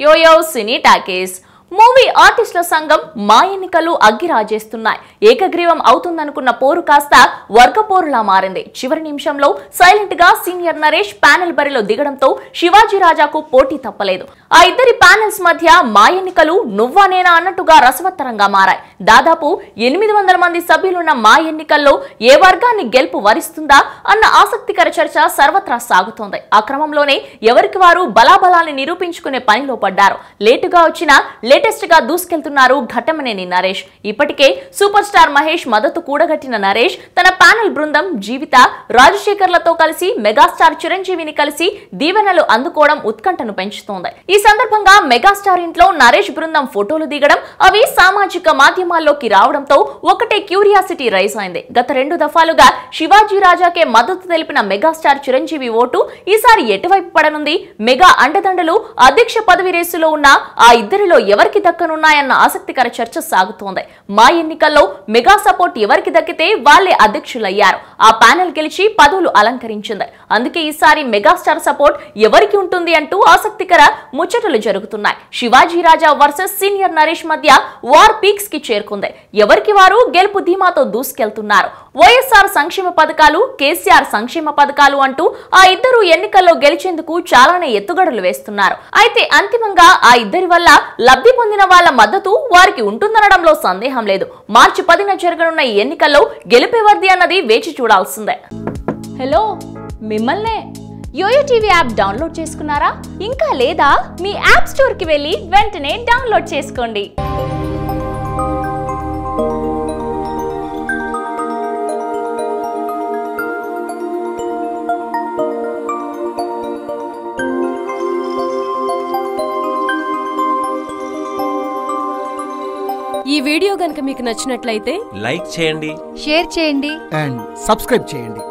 Yo-yo సినీ talkies movie ఆర్టిస్టుల సంఘం మా ఎన్నికలు అగ్గిరాజేస్తున్నాయి. ఏకగ్రీవం అవుతుందనుకున్న పోరు కాస్త వర్గపోరులా మారింది. చివరి నిమిషంలో సైలెంట్ గా సీనియర్ నరేష్ ప్యానెల్ బరిలో దిగడంతో శివాజీ రాజాకు పోటీ తప్పలేదు. ఆ ఇద్దరి ప్యానెల్స్ మధ్య మా ఎన్నికలు నువ్వా నేనా అన్నట్టుగా రసవత్తరంగా మారాయి. దాదాపు 800 మంది సభ్యులున్న మా ఎన్నికల్లో ఏ వర్గాన్ని గెలుపు వరిస్తుందా అన్న ఆసక్తికర చర్చ సర్వత్రా సాగుతోంది. ఆ క్రమంలోనే ఎవరికి వారు బలాబలాన్ని నిరూపించుకునే పనిలో పడ్డారు. లేటుగా వచ్చిన లేటెస్ట్ గా దూసుకెళ్తున్నారు ఘట్టమనేని నరేష్. ఇప్పటికే సూపర్ స్టార్ మహేష్ మద్దతు కూడగట్టిన నరేష్ తన ప్యానెల్ బృందం జీవిత రాజశేఖర్లతో కలిసి మెగాస్టార్ చిరంజీవిని కలిసి దీవెనలు అందుకోవడం ఉత్కంఠను పెంచుతోంది. ఈ సందర్భంగా మెగాస్టార్ ఇంట్లో నరేష్ బృందం ఫోటోలు దిగడం, అవి సామాజిక మాధ్యమాల్లోకి రావడంతో ఒకటే క్యూరియాసిటీ రైజ్ అయింది. గత 2 దఫాలుగా శివాజీ రాజాకే మద్దతు తెలిపిన మెగాస్టార్ చిరంజీవి ఓటు ఈసారి ఎటువైపు పడనుంది? మెగా అండదండలు అధ్యక్ష పదవి రేసులో ఉన్న ఆ ఇద్దరిలో ఎవరికి దక్కనున్నాయన్న ఆసక్తికర చర్చ సాగుతోంది. మా ఎన్నికల్లో మెగా సపోర్ట్ ఎవరికి దక్కితే వాళ్లే అధ్యక్షులయ్యారు. ఆ ప్యానెల్ గెలిచి పదవులు అలంకరించింది. అందుకే ఈసారి మెగాస్టార్ సపోర్ట్ ఎవరికి ఉంటుంది అంటూ ఆసక్తికర ముచ్చటలు జరుగుతున్నాయి. శివాజీ రాజా వర్సెస్ సీనియర్ నరేష్ మధ్య వార్ పీక్స్ కి చేరుకుంది. ఎవరికి వారు గెలుపు ధీమాతో దూసుకెళ్తున్నారు. వైఎస్ఆర్ సంక్షేమ పథకాలు, కేసీఆర్ సంక్షేమ పథకాలు అంటూ ఆ ఇద్దరు ఎన్నికల్లో గెలిచేందుకు చాలానే ఎత్తుగడలు వేస్తున్నారు. అయితే అంతిమంగా ఆ ఇద్దరి వల్ల లబ్ధి పొందిన వాళ్ళ మద్దతు వారికి ఉంటుందనడంలో సందేహం లేదు. మార్చి 10న జరగనున్న ఈ ఎన్నికల్లో గెలుపెవర్ది అన్నది వేచి చూడాల్సిందే. హలో, మిమ్మల్నే యోయో టీవీ యాప్ డౌన్లోడ్ చేసుకున్నారా? ఇంకా లేదా? మీ యాప్ స్టోర్ కి వెళ్ళి వెంటనే డౌన్లోడ్ చేసుకోండి. ఈ వీడియో గనుక మీకు నచ్చినట్లయితే లైక్ చేయండి, షేర్ చేయండి అండ్ సబ్స్క్రైబ్ చేయండి.